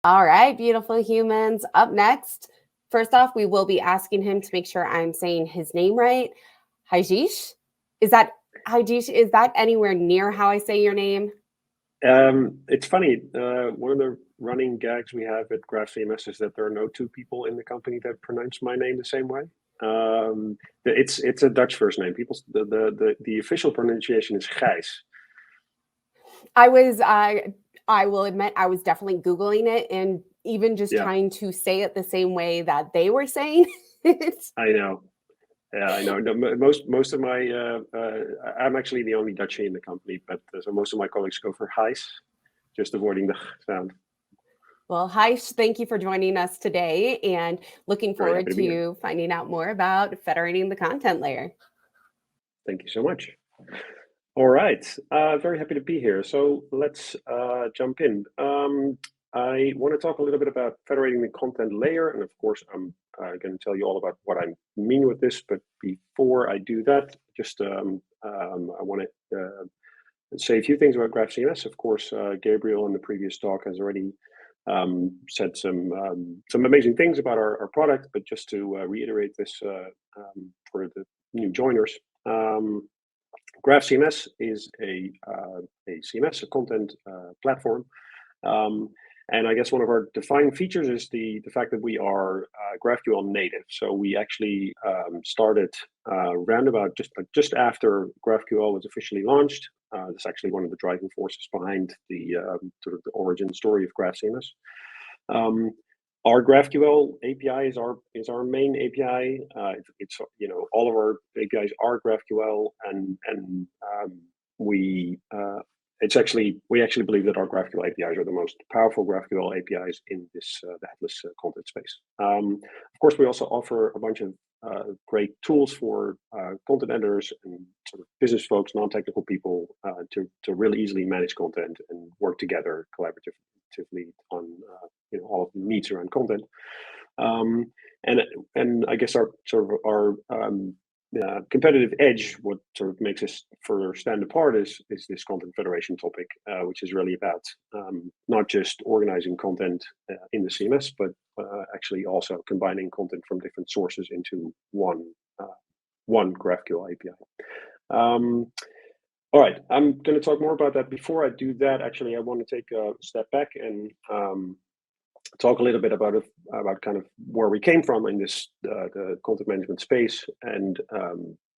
All right, beautiful humans. Up next, first off, we will be asking him to make sure I'm saying his name right. Gijs? Is that Gijs? Is that anywhere near how I say your name? It's funny. One of the running gags we have at GraphCMS is that there are no two people in the company that pronounce my name the same way. It's a Dutch first name. The official pronunciation is Gijs. I will admit I was definitely Googling it and even just trying to say it the same way that they were saying it. I know. Yeah, I know. No, most of my I'm actually the only Dutchie in the company, but so most of my colleagues go for Gijs, just avoiding the sound. Well, Gijs, thank you for joining us today and looking forward to finding out more about federating the content layer. Thank you so much. All right, very happy to be here. So let's jump in. I want to talk a little bit about federating the content layer, and of course, I'm going to tell you all about what I mean with this. But before I do that, just I want to say a few things about GraphCMS. Of course, Gabriel in the previous talk has already said some amazing things about our product, but just to reiterate this for the new joiners. GraphCMS is a CMS, a content platform. And I guess one of our defining features is the fact that we are GraphQL native. So we actually started roundabout just after GraphQL was officially launched. That's actually one of the driving forces behind the sort of the origin story of GraphCMS. Our GraphQL API is our main API. It's all of our APIs are GraphQL, and we actually believe that our GraphQL APIs are the most powerful GraphQL APIs in this the headless content space. Of course, we also offer a bunch of great tools for content editors and sort of business folks, non-technical people, to really easily manage content and work together collaboratively on all of the needs around content. And I guess our competitive edge, what sort of makes us further stand apart is this content federation topic, which is really about not just organizing content in the CMS, but actually also combining content from different sources into one GraphQL API. All right, I'm going to talk more about that. Before I do that, actually, I want to take a step back and talk a little bit about kind of where we came from in this the content management space, and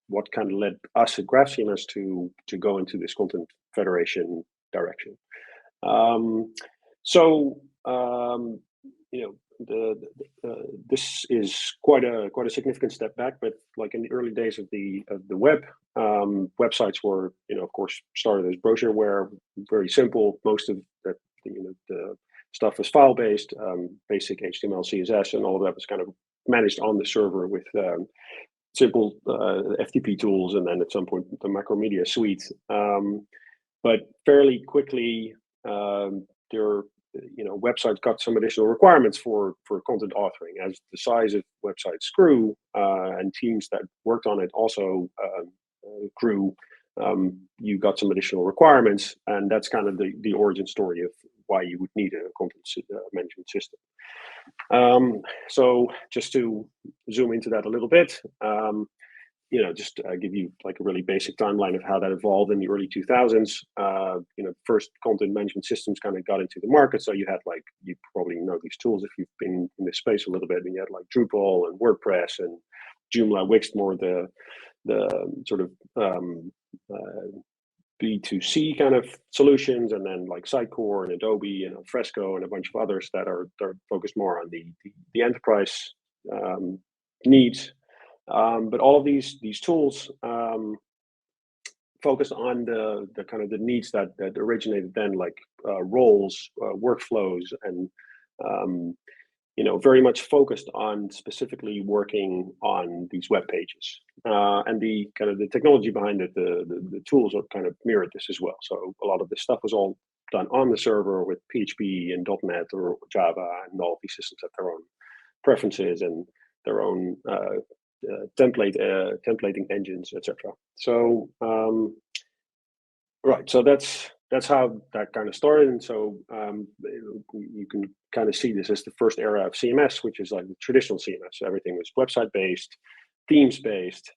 what kind of led us at GraphCMS to go into this content federation direction. This is quite a significant step back, but like in the early days of the web, websites were of course started as brochureware, very simple. Most of the stuff was file based, basic HTML, CSS, and all of that was kind of managed on the server with simple FTP tools, and then at some point the Macromedia suite. But fairly quickly, websites got some additional requirements for content authoring. As the size of websites grew, and teams that worked on it also grew, you got some additional requirements, and that's kind of the origin story of why you would need a content management system. So just to zoom into that a little bit, just give you like a really basic timeline of how that evolved in the early 2000s. First content management systems kind of got into the market. So you had you probably know these tools if you've been in this space a little bit, and you had like Drupal and WordPress and Joomla, Wix, more the sort of B2C kind of solutions, and then like Sitecore and Adobe and Fresco and a bunch of others that are focused more on the enterprise needs. But all of these tools focus on the kind of the needs that originated then, like roles, workflows, and very much focused on specifically working on these web pages. And the kind of the technology behind it, the tools are kind of mirrored this as well. So a lot of this stuff was all done on the server with PHP and .NET or Java, and all of these systems have their own preferences and their own templating engines, etc. So right, so that's that's how that kind of started. And so you can kind of see this as the first era of CMS, which is like the traditional CMS. So everything was website-based, themes-based.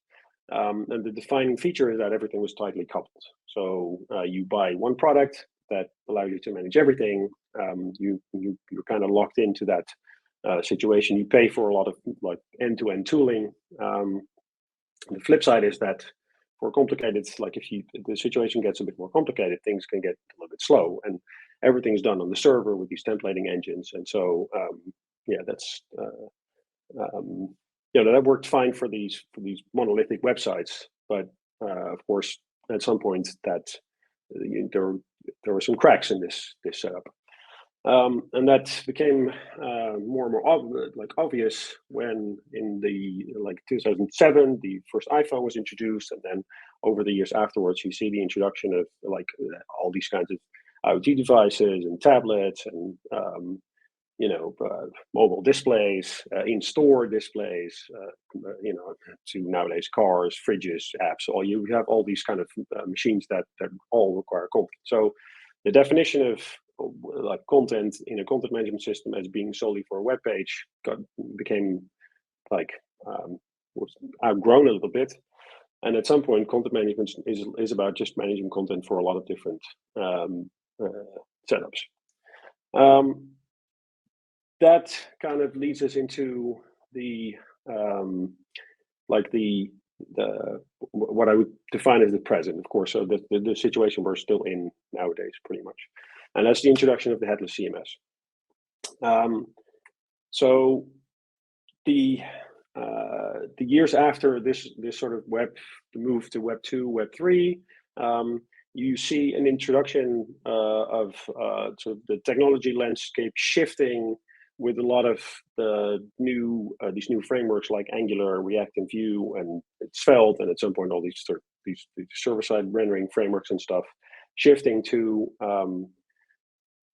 And the defining feature is that everything was tightly coupled. So you buy one product that allows you to manage everything. You're kind of locked into that situation. You pay for a lot of like end-to-end tooling. The flip side is that for complicated, like if the situation gets a bit more complicated, things can get a little bit slow, and everything's done on the server with these templating engines. And so that's that worked fine for these monolithic websites, but of course at some point that there were some cracks in this setup. And that became more and more obvious when in the 2007 the first iPhone was introduced, and then over the years afterwards you see the introduction of all these kinds of IoT devices and tablets and mobile displays, in-store displays, to nowadays cars, fridges, apps. You have all these kind of machines that all require content. So the definition of like content in a content management system as being solely for a web page became was outgrown a little bit. And at some point, content management is about just managing content for a lot of different setups. That kind of leads us into the what I would define as the present, of course. So the situation we're still in nowadays, pretty much, and that's the introduction of the Headless CMS. So the years after this sort of the move to Web 2, Web 3, you see an introduction of sort of the technology landscape shifting with a lot of the these new frameworks like Angular, React, and Vue, and Svelte, and at some point all these server-side rendering frameworks and stuff, shifting to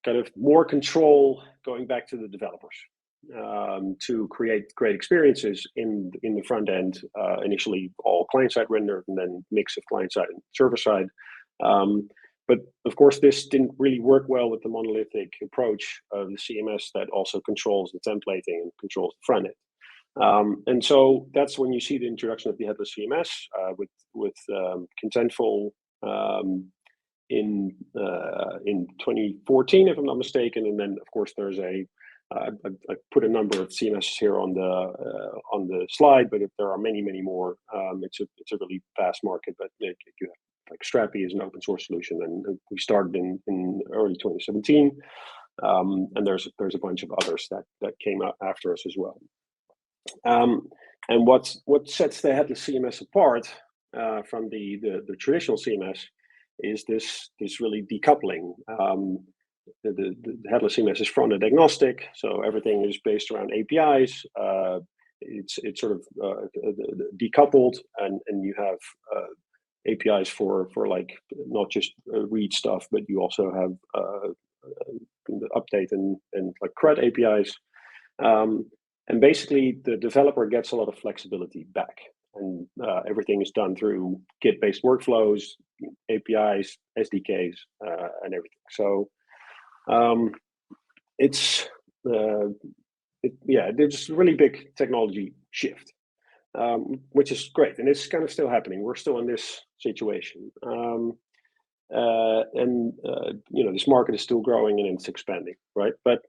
kind of more control, going back to the developers to create great experiences in the front end. Initially, all client-side rendered, and then mix of client-side and server-side. But of course, this didn't really work well with the monolithic approach of the CMS that also controls the templating and controls the front end. And so that's when you see the introduction of the Headless CMS with Contentful in 2014, if I'm not mistaken. And then, of course, there's I put a number of CMSs here on the slide, but there are many more. It's a really vast market, but you have, like Strapi is an open source solution, and we started in early 2017. And there's a bunch of others that came out after us as well. And what sets the Headless CMS apart from the traditional CMS is this really decoupling. The Headless CMS is front-end agnostic, so everything is based around APIs. It's sort of decoupled, and you have APIs for like not just read stuff, but you also have the update and like CRUD APIs. And basically, the developer gets a lot of flexibility back, and everything is done through Git-based workflows, APIs, SDKs, and everything. So there's a really big technology shift, which is great, and it's kind of still happening. We're still in this situation, this market is still growing and it's expanding, right? But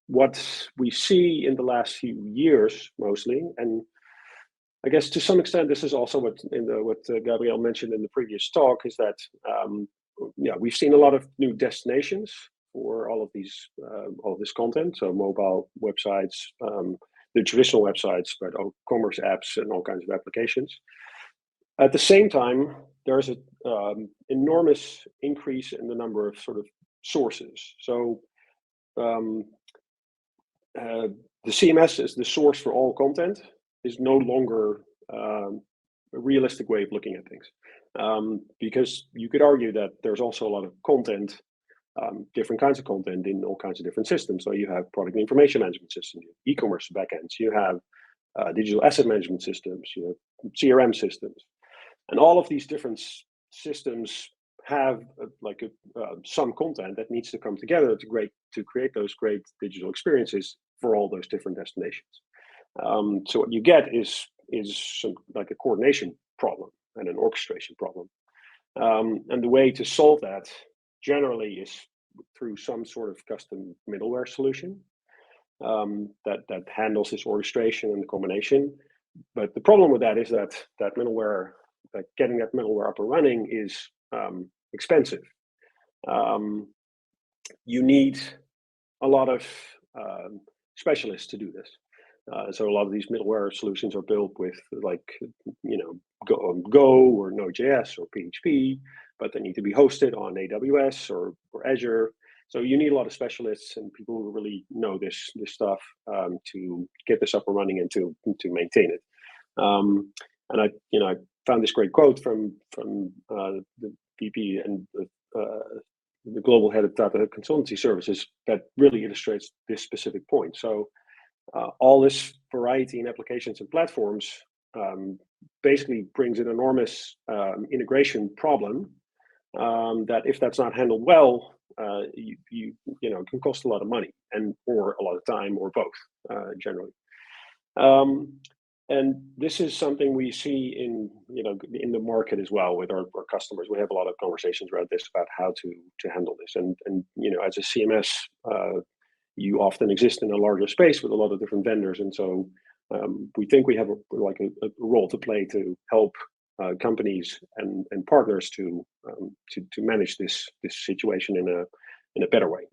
what we see in the last few years, mostly, and I guess to some extent, this is also what Gabriel mentioned in the previous talk, is that we've seen a lot of new destinations for all of this content. So mobile websites, the traditional websites, but commerce apps and all kinds of applications. At the same time, there's an enormous increase in the number of sort of sources. So the CMS as the source for all content is no longer a realistic way of looking at things, because you could argue that there's also a lot of content, different kinds of content in all kinds of different systems. So you have product information management systems, e-commerce backends, you have digital asset management systems, you have CRM systems, and all of these different systems have some content that needs to come together to create those great digital experiences for all those different destinations. So what you get is like a coordination problem and an orchestration problem. And the way to solve that generally is through some sort of custom middleware solution that handles this orchestration and the combination. But the problem with that is that middleware, getting that middleware up and running is expensive. You need a lot of specialists to do this. So a lot of these middleware solutions are built with Go or Node.js or PHP, but they need to be hosted on AWS or Azure. So you need a lot of specialists and people who really know this stuff to get this up and running and to maintain it. And I found this great quote from the VP and the global head of data consultancy services that really illustrates this specific point. So all this variety in applications and platforms basically brings an enormous integration problem that, if that's not handled well, you can cost a lot of money or a lot of time or both generally. And this is something we see in the market as well with our customers. We have a lot of conversations around this about how to handle this. And as a CMS, you often exist in a larger space with a lot of different vendors, and so we think we have a role to play to help companies and partners to manage this situation in a better way.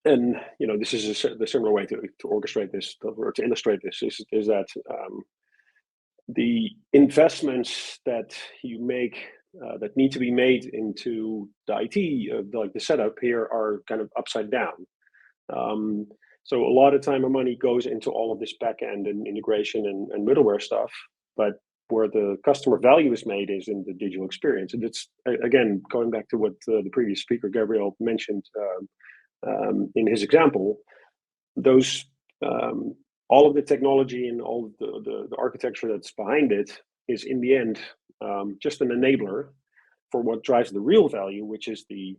And this is the similar way to orchestrate this or to illustrate this is that the investments that you make that need to be made into the IT, like the setup here, are kind of upside down. So a lot of time and money goes into all of this backend and integration and middleware stuff, but where the customer value is made is in the digital experience. And it's, again, going back to what the previous speaker, Gabriel, mentioned in his example, those all of the technology and all of the architecture that's behind it is, in the end, just an enabler for what drives the real value, which is the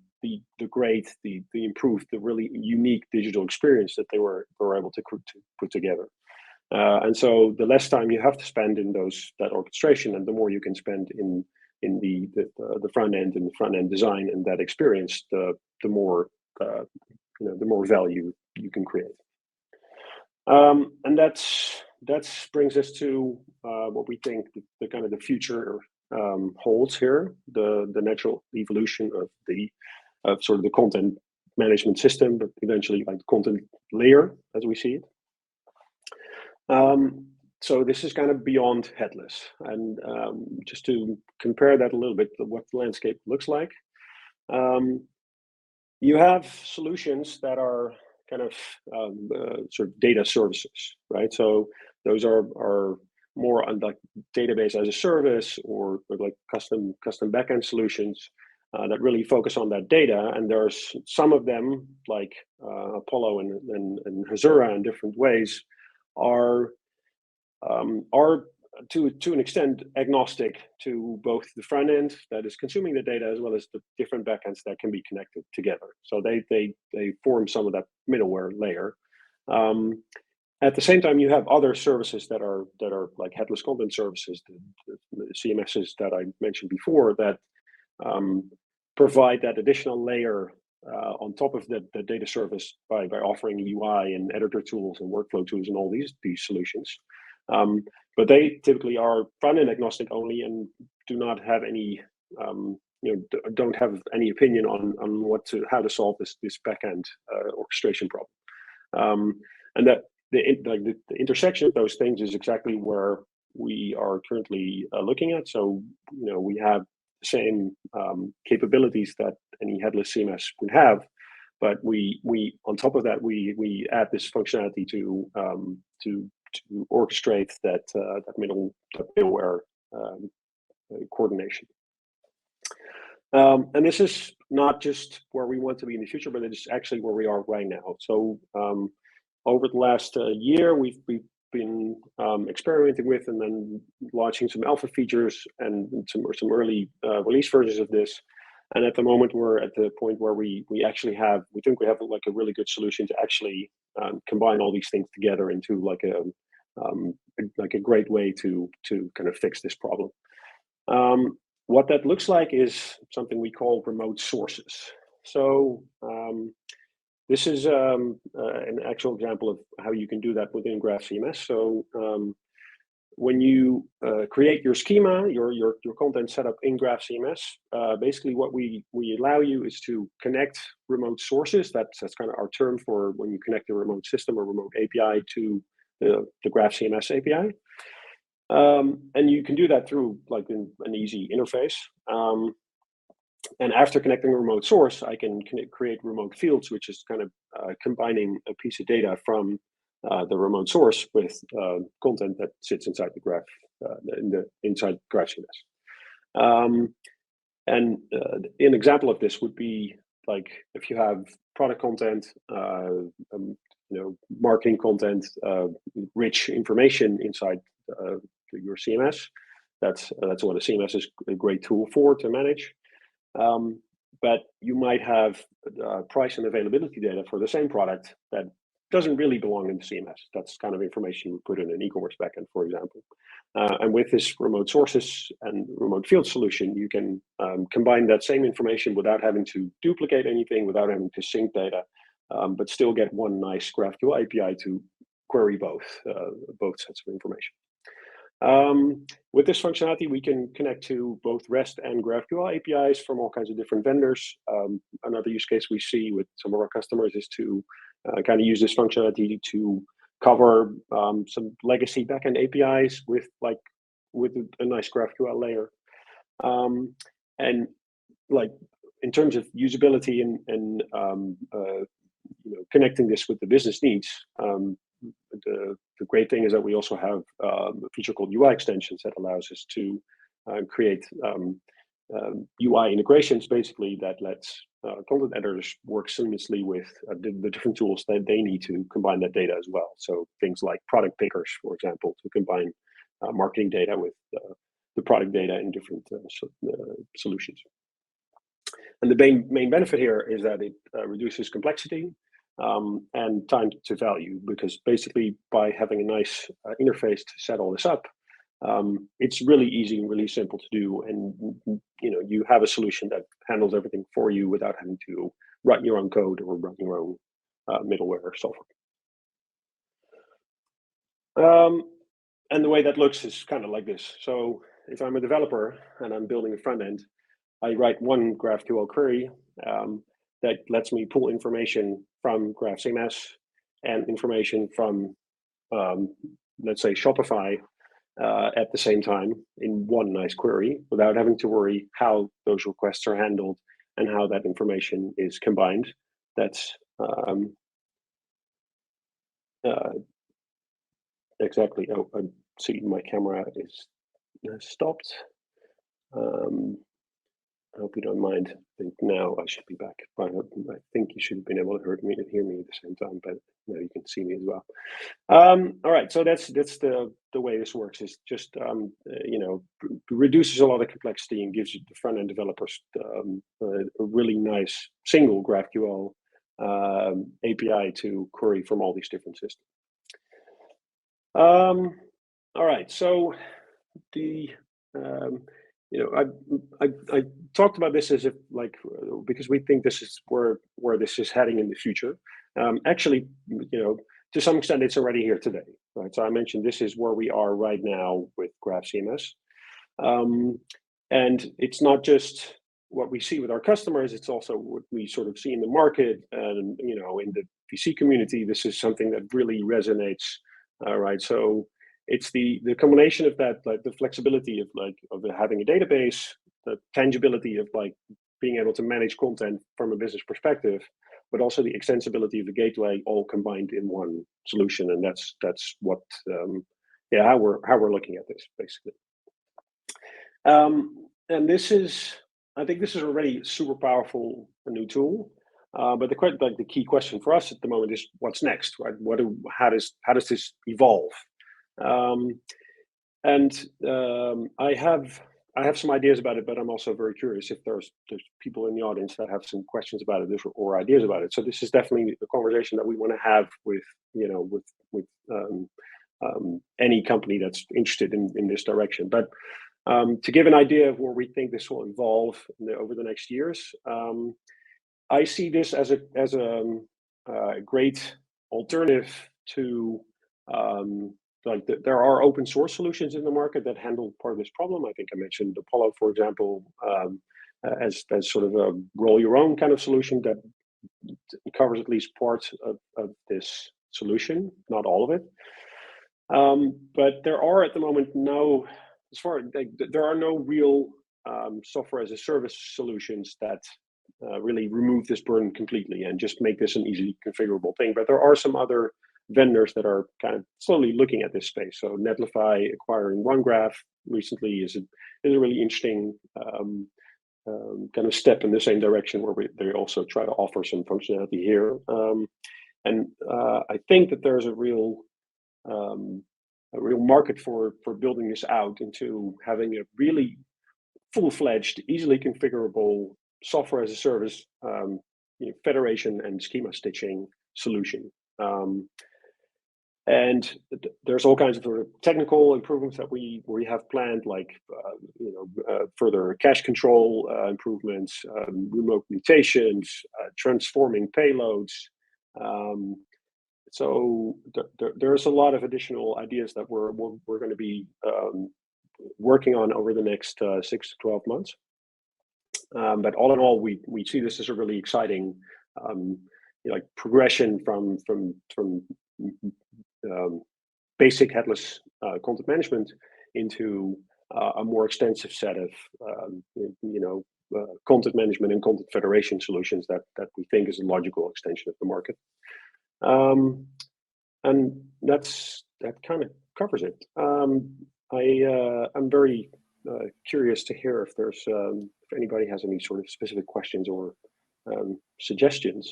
great, the improved, the really unique digital experience that they were able to put together. And so the less time you have to spend in that orchestration, and the more you can spend in the front end and the front end design and that experience, the more value you can create. And that brings us to what we think the kind of the future holds here, the natural evolution of sort of the content management system, but eventually like the content layer as we see it. So this is kind of beyond headless, and just to compare that a little bit to what the landscape looks like. You have solutions that are kind of sort of data services, right? So those are more on like database as a service or like custom backend solutions that really focus on that data. And there's some of them like Apollo and Hazura in different ways are to an extent agnostic to both the front end that is consuming the data as well as the different backends that can be connected together. So they form some of that middleware layer. At the same time, you have other services that are like headless content services, the CMSs that I mentioned before, that provide that additional layer on top of the data service by offering UI and editor tools and workflow tools and all these solutions. But they typically are front-end agnostic only and do not have any, don't have any opinion on how to solve this backend orchestration problem. And that the intersection of those things is exactly where we are currently looking at. So we have the same capabilities that any headless CMS would have, but we on top of that we add this functionality to orchestrate that middleware coordination. And this is not just where we want to be in the future, but it is actually where we are right now. So over the last year, we've been experimenting with and then launching some alpha features and some early release versions of this. And at the moment, we're at the point where we think we have like a really good solution to actually combine all these things together into like a great way to kind of fix this problem. What that looks like is something we call remote sources. So this is an actual example of how you can do that within GraphCMS. So when you create your schema, your content setup in GraphCMS, basically what we allow you is to connect remote sources. That's kind of our term for when you connect a remote system or remote API to the GraphCMS API. And you can do that through like an easy interface. And after connecting a remote source, I can create remote fields, which is kind of combining a piece of data from the remote source with content that sits inside the graph, inside GraphCMS. And an example of this would be like if you have product content, marketing content, rich information inside your CMS. That's what a CMS is a great tool for to manage. But you might have price and availability data for the same product that doesn't really belong in the CMS. That's kind of information you put in an e-commerce backend, for example. And with this remote sources and remote field solution, you can combine that same information without having to duplicate anything, without having to sync data, but still get one nice GraphQL API to query both sets of information. With this functionality, we can connect to both REST and GraphQL APIs from all kinds of different vendors. Another use case we see with some of our customers is to kind of use this functionality to cover some legacy backend APIs with a nice GraphQL layer. And like in terms of usability and connecting this with the business needs, the great thing is that we also have a feature called UI extensions that allows us to create UI integrations, basically, that lets content editors work seamlessly with the different tools that they need to combine that data as well. So things like product pickers, for example, to combine marketing data with the product data in different solutions. And the main benefit here is that it reduces complexity and time to value, because basically by having a nice interface to set all this up, it's really easy and really simple to do, and you have a solution that handles everything for you without having to write your own code or run your own middleware or software. And the way that looks is kind of like this. So if I'm a developer and I'm building a front end, I write one GraphQL query that lets me pull information from GraphCMS and information from, let's say, Shopify at the same time in one nice query, without having to worry how those requests are handled and how that information is combined. That's exactly. Oh, I see my camera is stopped. I hope you don't mind. I think now I should be back. I think you should have been able to hear me at the same time, but now you can see me as well. All right, so that's the way this works. Is just reduces a lot of complexity and gives the front end developers a really nice single GraphQL API to query from all these different systems. All right, so the I talked about this as if because we think this is where this is heading in the future. Actually, to some extent, it's already here today, right? So I mentioned this is where we are right now with GraphCMS, and it's not just what we see with our customers; it's also what we sort of see in the market and in the VC community. This is something that really resonates, right? So it's the combination of that, like the flexibility of having a database, the tangibility of being able to manage content from a business perspective, but also the extensibility of the gateway, all combined in one solution. And that's what how we're looking at this basically. And I think this is already super powerful, a new tool. But the key question for us at the moment is what's next, right? How does this evolve? I have some ideas about it, but I'm also very curious if there's people in the audience that have some questions about it or ideas about it. So this is definitely a conversation that we want to have with any company that's interested in this direction. But to give an idea of where we think this will evolve over the next years, I see this as a great alternative to there are open source solutions in the market that handle part of this problem. I think I mentioned Apollo, for example, as sort of a roll your own kind of solution that covers at least part of this solution, not all of it. But there are at the moment there are no real software as a service solutions that really remove this burden completely and just make this an easily configurable thing. But there are some other vendors that are kind of slowly looking at this space. So Netlify acquiring OneGraph recently is a really interesting kind of step in the same direction, where they also try to offer some functionality here. And I think that there's a real market for building this out into having a really full-fledged, easily configurable software as a service federation and schema stitching solution. And there's all kinds of sort of technical improvements that we have planned, like further cache control improvements, remote mutations, transforming payloads. So there's a lot of additional ideas that we're going to be working on over the next 6 to 12 months. But all in all, we see this as a really exciting progression from basic headless content management into a more extensive set of content management and content federation solutions that we think is a logical extension of the market. And that kind of covers it. I'm very curious to hear if anybody has any sort of specific questions or suggestions.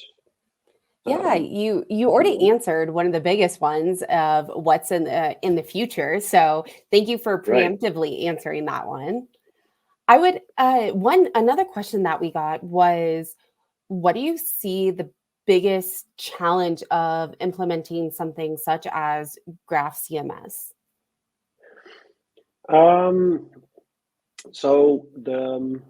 Yeah, you already answered one of the biggest ones of what's in the future. So thank you for preemptively answering that one. I would another question that we got was, what do you see the biggest challenge of implementing something such as GraphCMS? So the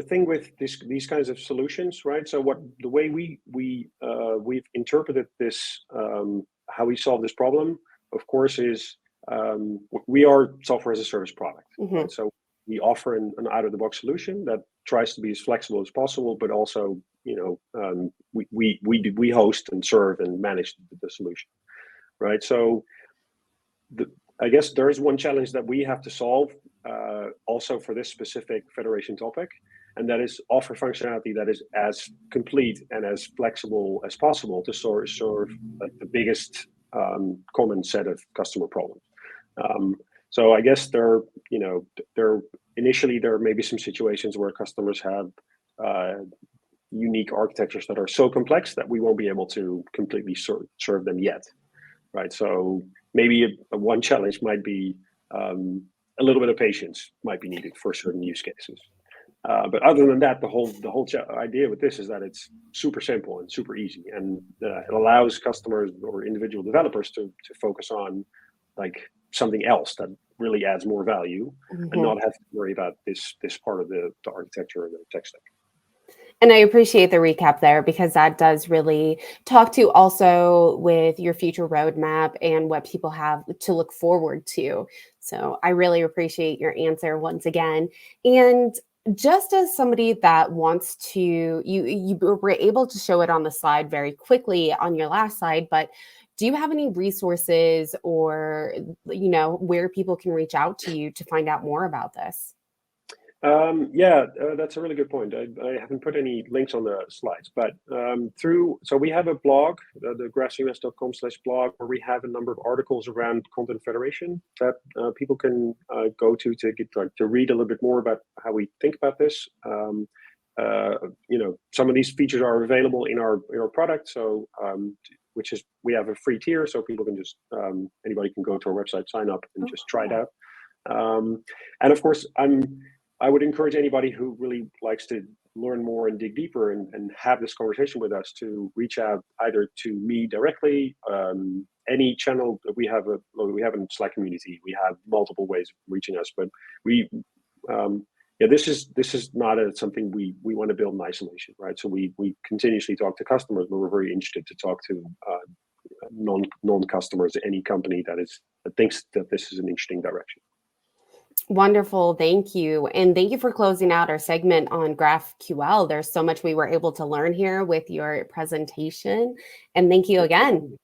thing with these kinds of solutions, right? So the way we've interpreted this, how we solve this problem, of course, is we are software as a service product. Mm-hmm. Right? So we offer an out-of-the-box solution that tries to be as flexible as possible, but also we host and serve and manage the solution, right? So I guess there is one challenge that we have to solve also for this specific federation topic, and that is offer functionality that is as complete and as flexible as possible to serve the biggest common set of customer problems. So I guess initially there may be some situations where customers have unique architectures that are so complex that we won't be able to completely serve them yet, right? So maybe one challenge might be a little bit of patience might be needed for certain use cases. But other than that, the whole idea with this is that it's super simple and super easy, and it allows customers or individual developers to focus on like something else that really adds more value, mm-hmm. and not have to worry about this part of the architecture or the tech stack. And I appreciate the recap there, because that does really talk to also with your future roadmap and what people have to look forward to. So I really appreciate your answer once again. And just as somebody that wants to, you were able to show it on the slide very quickly on your last slide, but do you have any resources or, where people can reach out to you to find out more about this? That's a really good point. I haven't put any links on the slides, but so we have a blog, the GraphCMS.com/blog, where we have a number of articles around content federation that people can go to get to read a little bit more about how we think about this. Some of these features are available in our product, so which is we have a free tier, so people can just anybody can go to our website, sign up, and just try it out. And of course, I would encourage anybody who really likes to learn more and dig deeper and have this conversation with us to reach out either to me directly, any channel that we have a Slack community. We have multiple ways of reaching us, but we this is not something we want to build in isolation, right? So we continuously talk to customers, but we're very interested to talk to non-customers, any company that thinks that this is an interesting direction. Wonderful. Thank you. And thank you for closing out our segment on GraphQL. There's so much we were able to learn here with your presentation. And thank you again.